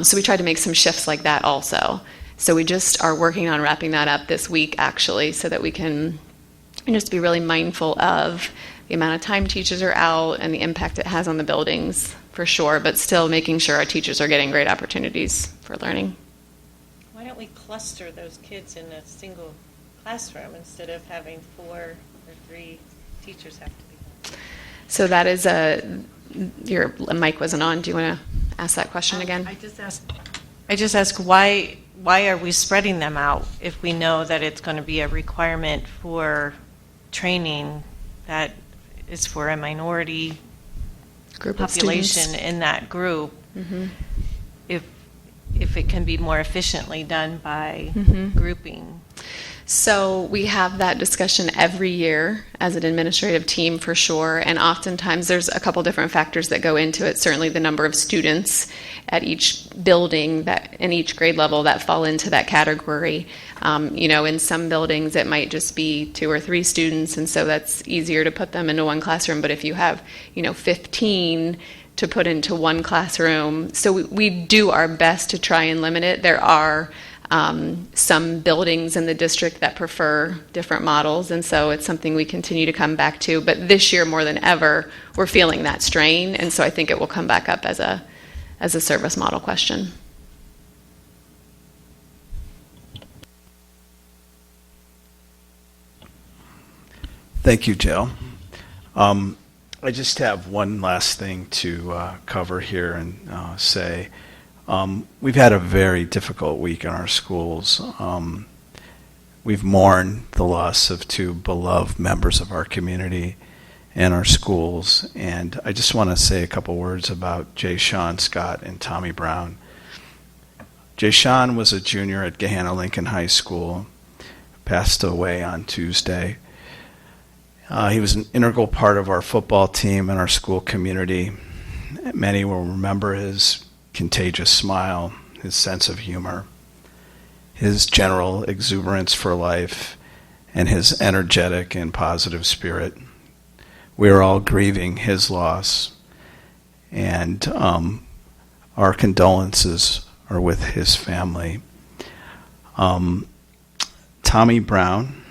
So we tried to make some shifts like that also. So we just are working on wrapping that up this week, actually, so that we can just be really mindful of the amount of time teachers are out and the impact it has on the buildings, for sure, but still making sure our teachers are getting great opportunities for learning. Why don't we cluster those kids in a single classroom instead of having 4 or 3 teachers have to be. So that is your mic wasn't on. Do you want to ask that question again? I just ask why are we spreading them out if we know that it's going to be a requirement for training that is for a minority Group of population students. in that group? Mhm. If it can be more efficiently done by grouping. So we have that discussion every year as an administrative team for sure, and oftentimes there's a couple different factors that go into it. Certainly the number of students at each building that in each grade level that fall into that category. In some buildings it might just be 2 or 3 students, and so that's easier to put them into one classroom. But if you have 15 to put into one classroom, so we do our best to try and limit it. There are some buildings in the district that prefer different models, and so it's something we continue to come back to. But this year, more than ever, we're feeling that strain, and so I think it will come back up as a service model question. Thank you, Jill. I just have one last thing to cover here and say. We've had a very difficult week in our schools. We've mourned the loss of 2 beloved members of our community and our schools. And I just want to say a couple words about Jay Sean Scott and Tommy Brown. Jay Sean was a junior at Gahanna Lincoln High School, passed away on Tuesday. He was an integral part of our football team and our school community. Many will remember his contagious smile, his sense of humor, his general exuberance for life, and his energetic and positive spirit. We are all grieving his loss, and our condolences are with his family. Tommy Brown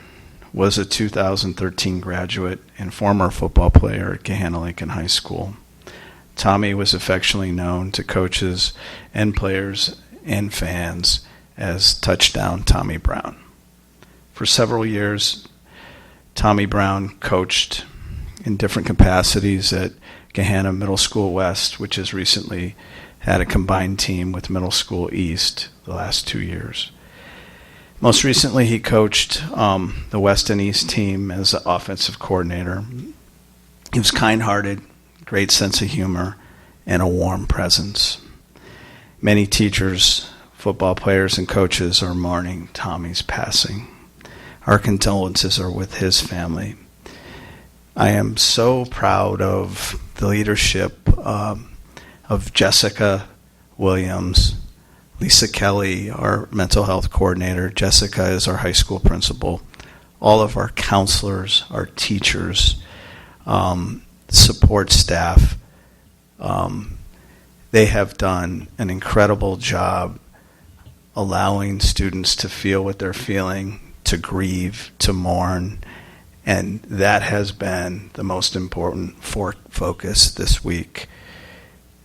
was a 2013 graduate and former football player at Gahanna Lincoln High School. Tommy was affectionately known to coaches and players and fans as Touchdown Tommy Brown. For several years, Tommy Brown coached in different capacities at Gahanna Middle School West, which has recently had a combined team with Middle School East the last 2 years. Most recently, he coached the West and East team as an offensive coordinator. He was kind-hearted, great sense of humor, and a warm presence. Many teachers, football players, and coaches are mourning Tommy's passing. Our condolences are with his family. I am so proud of the leadership of Jessica Williams, Lisa Kelly, our mental health coordinator. Jessica is our high school principal. All of our counselors, our teachers, support staff. They have done an incredible job allowing students to feel what they're feeling, to grieve, to mourn, and that has been the most important focus this week.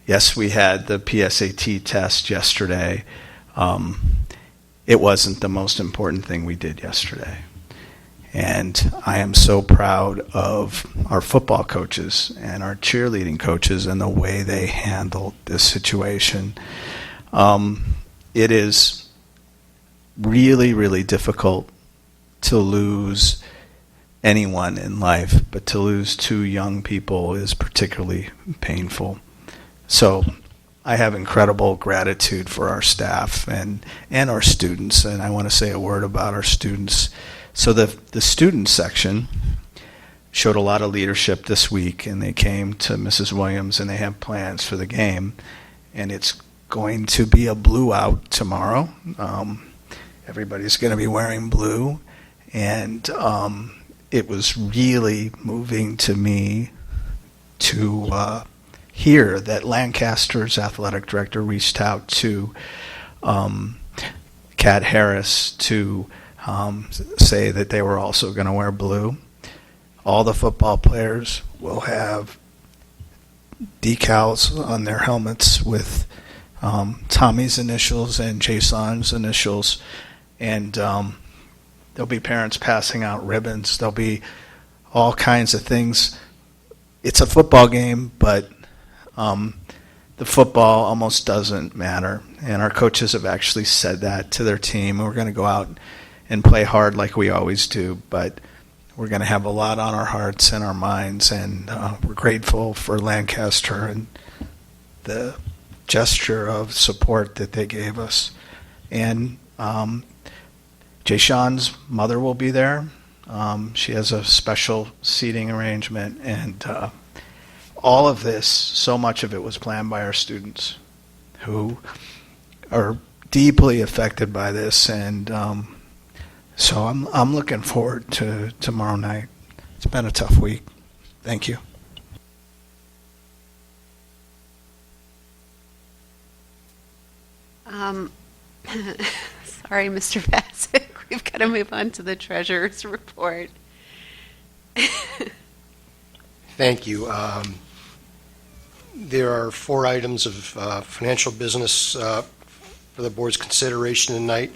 Yes, we had the PSAT test yesterday. It wasn't the most important thing we did yesterday. And I am so proud of our football coaches and our cheerleading coaches and the way they handled this situation. It is really, really difficult to lose anyone in life, but to lose 2 young people is particularly painful. So I have incredible gratitude for our staff and our students, and I want to say a word about our students. So the student section showed a lot of leadership this week, and they came to Mrs. Williams, and they have plans for the game, and it's going to be a blue out tomorrow. Everybody's going to be wearing blue, and it was really moving to me to hear that Lancaster's athletic director reached out to Kat Harris to say that they were also going to wear blue. All the football players will have decals on their helmets with Tommy's initials and Jason's initials, and there'll be parents passing out ribbons. There'll be all kinds of things. It's a football game, but the football almost doesn't matter. And our coaches have actually said that to their team. We're going to go out and play hard like we always do, but we're going to have a lot on our hearts and our minds, and we're grateful for Lancaster and the gesture of support that they gave us. And Jay Sean's mother will be there. She has a special seating arrangement, and all of this, so much of it was planned by our students who are deeply affected by this, and so I'm looking forward to tomorrow night. It's been a tough week. Thank you. Sorry, Mr. Bassick. We've got to move on to the treasurer's report. Thank you. There are 4 items of financial business for the board's consideration tonight.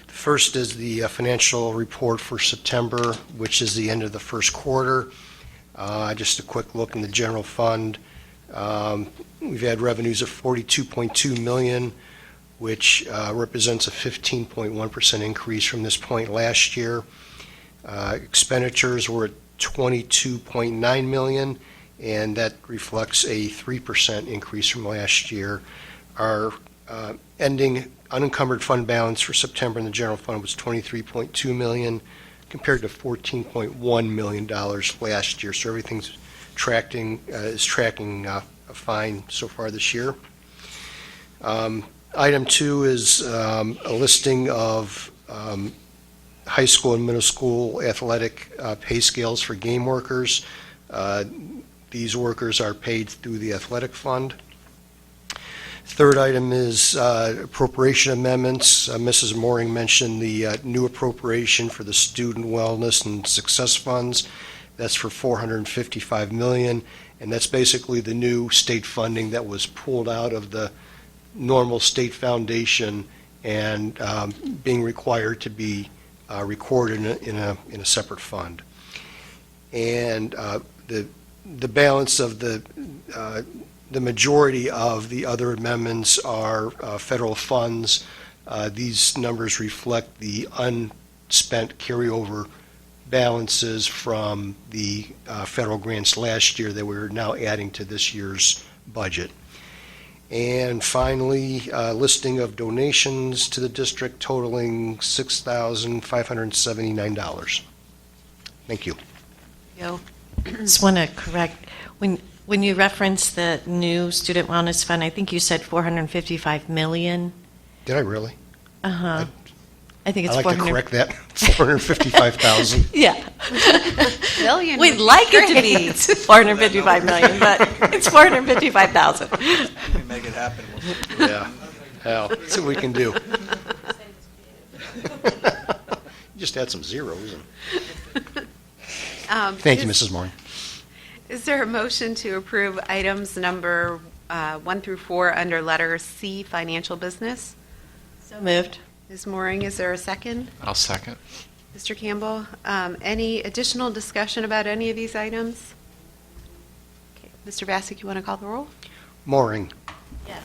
The first is the financial report for September, which is the end of the first quarter. Just a quick look in the general fund. We've had revenues of $42.2 million, which represents a 15.1% increase from this point last year. Expenditures were at $22.9 million, and that reflects a 3% increase from last year. Our ending unencumbered fund balance for September in the general fund was $23.2 million, compared to $14.1 million last year. So everything's tracking fine so far this year. Item 2 is a listing of high school and middle school athletic pay scales for game workers. These workers are paid through the athletic fund. Third item is appropriation amendments. Mrs. Mooring mentioned the new appropriation for the student wellness and success funds. That's for $455 million, and that's basically the new state funding that was pulled out of the normal state foundation and being required to be recorded in a separate fund. And the balance of the majority of the other amendments are federal funds. These numbers reflect the unspent carryover balances from the federal grants last year that we're now adding to this year's budget. And finally, listing of donations to the district totaling $6,579. Thank you. Yo. Just want to correct, when you reference the new student wellness fund, I think you said $455 million. Did I really? Uh-huh. I think it's I'd like to correct that. 455,000. Yeah. Million. We'd like it to be 455 million, but it's 455,000. We can make it happen. Yeah. Hell, that's what we can do. Just add some zeros. Thank you, Mrs. Moore. Is there a motion to approve items number 1 through 4 under letter C, financial business? So moved. Ms. Mooring, is there a second? I'll second. Mr. Campbell, any additional discussion about any of these items? Okay. Mr. Bassick, you want to call the roll? Mooring. Yes.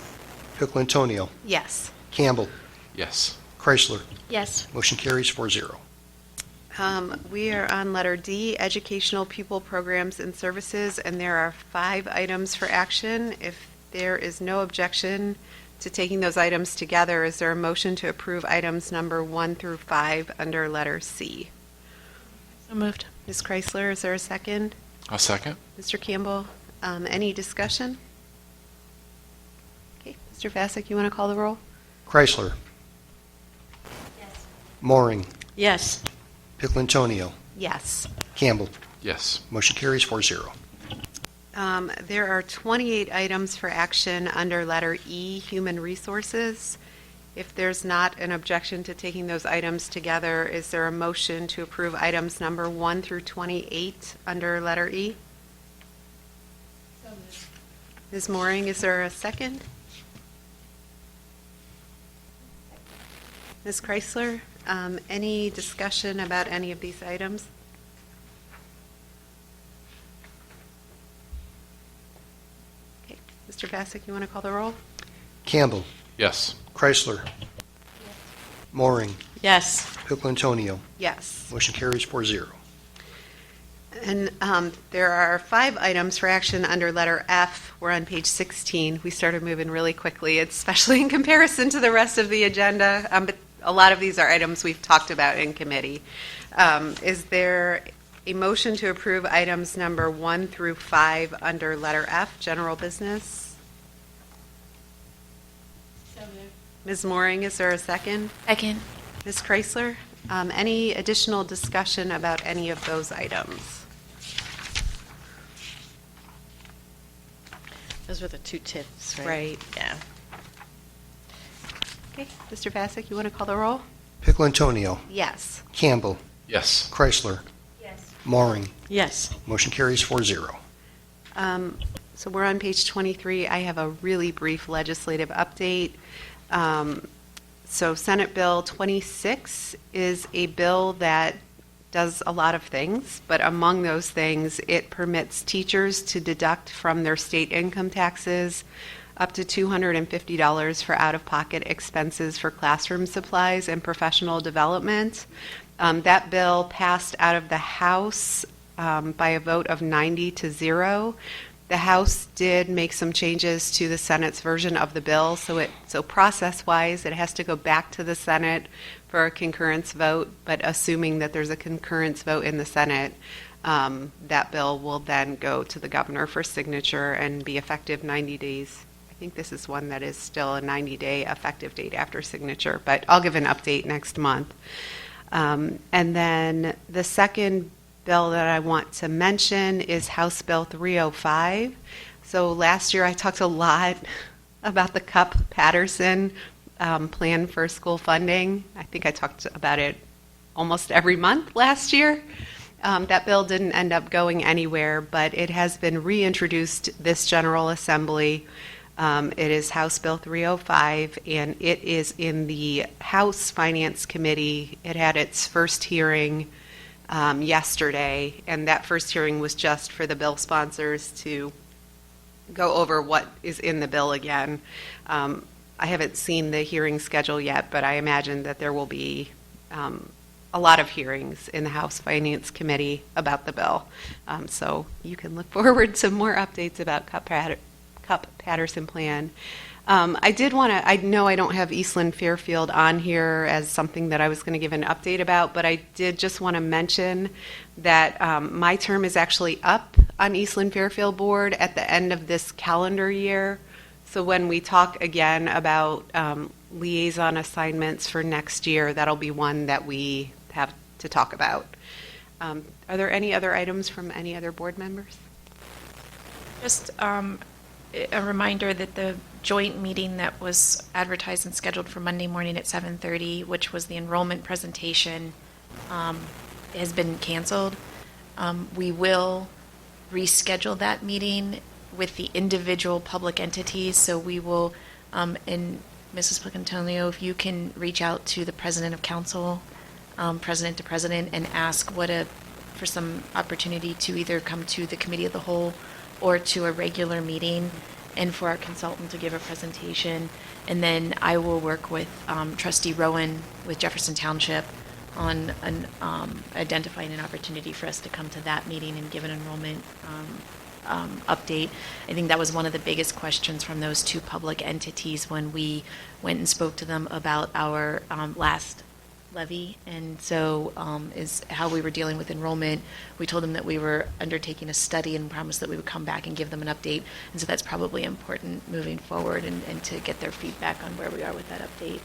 Pickle-Antonio. Yes. Campbell. Yes. Chrysler. Yes. Motion carries 4-0. We are on letter D, educational pupil programs and services, and there are 5 items for action. If there is no objection to taking those items together, is there a motion to approve items number 1 through 5 under letter C? So moved. Ms. Chrysler, is there a second? I'll second. Mr. Campbell, any discussion? Okay, Mr. Bassick, you want to call the roll? Chrysler. Yes. Mooring. Yes. Pickle-Antonio. Yes. Campbell. Yes. Motion carries 4-0. There are 28 items for action under letter E, human resources. If there's not an objection to taking those items together, is there a motion to approve items number 1 through 28 under letter E? Ms. Mooring, is there a second? Ms. Chrysler, any discussion about any of these items? Mr. Bassick, you want to call the roll? Campbell. Yes. Chrysler. Mooring. Yes. Piccolantonio. Yes. Motion carries 4-0. And there are 5 items for action under letter F. We're on page 16. We started moving really quickly, especially in comparison to the rest of the agenda. But a lot of these are items we've talked about in committee. Is there a motion to approve items number 1 through 5 under letter F, general business? Ms. Mooring, is there a second? Second. Ms. Chrysler, any additional discussion about any of those items? Those were the 2 tips, right? Right. Yeah. Okay, Mr. Bassick, you want to call the roll? Piccolantonio. Yes. Campbell. Yes. Chrysler. Yes. Mooring. Yes. Motion carries 4-0. So we're on page 23. I have a really brief legislative update. So Senate Bill 26 is a bill that does a lot of things, but among those things, it permits teachers to deduct from their state income taxes up to $250 for out-of-pocket expenses for classroom supplies and professional development. That bill passed out of the House by a vote of 90-0. The House did make some changes to the Senate's version of the bill, so process-wise, it has to go back to the Senate for a concurrence vote, but assuming that there's a concurrence vote in the Senate, that bill will then go to the governor for signature and be effective 90 days. I think this is one that is still a 90-day effective date after signature, but I'll give an update next month. And then the second bill that I want to mention is House Bill 305. So last year I talked a lot about the Cupp-Patterson plan for school funding. I think I talked about it almost every month last year. That bill didn't end up going anywhere, but it has been reintroduced this General Assembly. It is House Bill 305, and it is in the House Finance Committee. It had its first hearing yesterday, and that first hearing was just for the bill sponsors to go over what is in the bill again. I haven't seen the hearing schedule yet, but I imagine that there will be a lot of hearings in the House Finance Committee about the bill. So you can look forward to more updates about Cupp-Patterson plan. I know I don't have Eastland Fairfield on here as something that I was going to give an update about, but I did just want to mention that my term is actually up on Eastland Fairfield Board at the end of this calendar year. So when we talk again about liaison assignments for next year, that'll be one that we have to talk about. Are there any other items from any other board members? Just a reminder that the joint meeting that was advertised and scheduled for Monday morning at 7:30, which was the enrollment presentation, has been canceled. We will reschedule that meeting with the individual public entities, so we will, and Mrs. Piccolantonio, if you can reach out to the president of council, president to president, and ask for some opportunity to either come to the committee of the whole or to a regular meeting, and for our consultant to give a presentation. And then I will work with Trustee Rowan with Jefferson Township on identifying an opportunity for us to come to that meeting and give an enrollment update. I think that was one of the biggest questions from those two public entities when we went and spoke to them about our last levy, and so is how we were dealing with enrollment. We told them that we were undertaking a study and promised that we would come back and give them an update, and so that's probably important moving forward and to get their feedback on where we are with that update.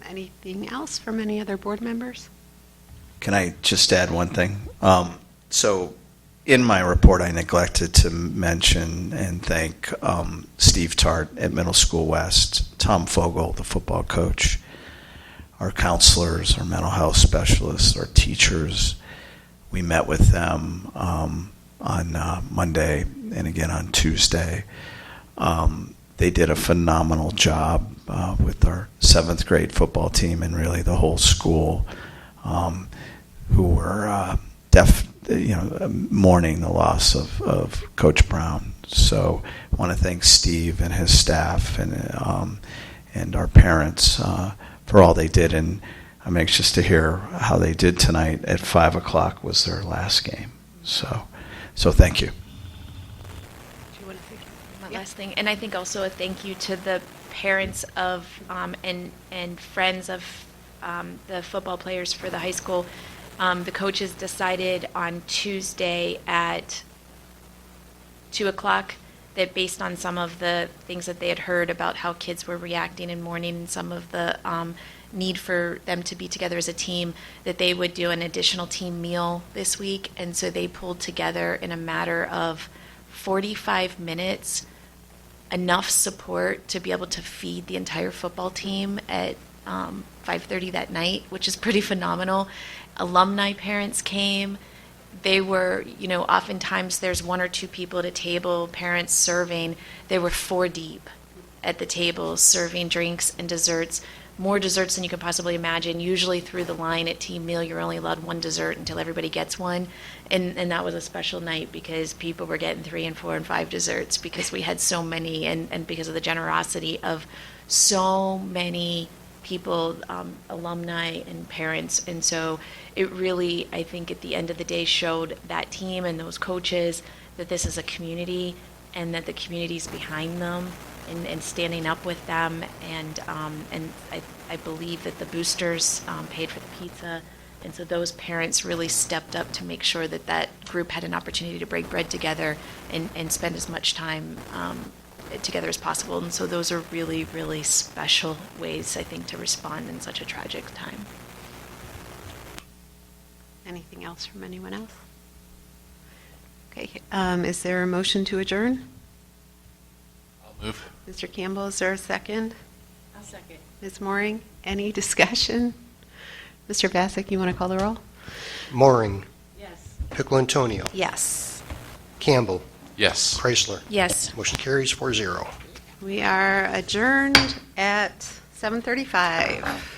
Anything else from any other board members? Can I just add one thing? So in my report, I neglected to mention and thank Steve Tart at Middle School West, Tom Fogel, the football coach, our counselors, our mental health specialists, our teachers. We met with them on Monday and again on Tuesday. They did a phenomenal job with our 7th grade football team and really the whole school, who were mourning the loss of Coach Brown. So I want to thank Steve and his staff and our parents for all they did. And I'm anxious to hear how they did tonight. At 5 o'clock was their last game. So thank you. One last thing, and I think also a thank you to the parents of and friends of the football players for the high school. The coaches decided on Tuesday at 2 o'clock that based on some of the things that they had heard about how kids were reacting in mourning and some of the need for them to be together as a team, that they would do an additional team meal this week. And so they pulled together in a matter of 45 minutes enough support to be able to feed the entire football team at 5:30 that night, which is pretty phenomenal. Alumni parents came. They were, oftentimes there's one or two people at a table, parents serving. They were 4 deep at the table serving drinks and desserts, more desserts than you could possibly imagine. Usually through the line at team meal, you're only allowed 1 dessert until everybody gets one. And that was a special night because people were getting 3 and 4 and 5 desserts because we had so many and because of the generosity of so many people, alumni and parents. And so it really, I think at the end of the day, showed that team and those coaches that this is a community and that the community's behind them and standing up with them. And I believe that the boosters paid for the pizza. And so those parents really stepped up to make sure that that group had an opportunity to break bread together and spend as much time together as possible. And so those are really, really special ways, I think, to respond in such a tragic time. Anything else from anyone else? Okay, is there a motion to adjourn? I'll move. Mr. Campbell, is there a second? I'll second. Ms. Mooring, any discussion? Mr. Bassick, you want to call the roll? Mooring, Yes. Pickle-Antonio, Yes. Campbell, Yes. Chrysler. Yes. Motion carries 4-0. We are adjourned at 7:35.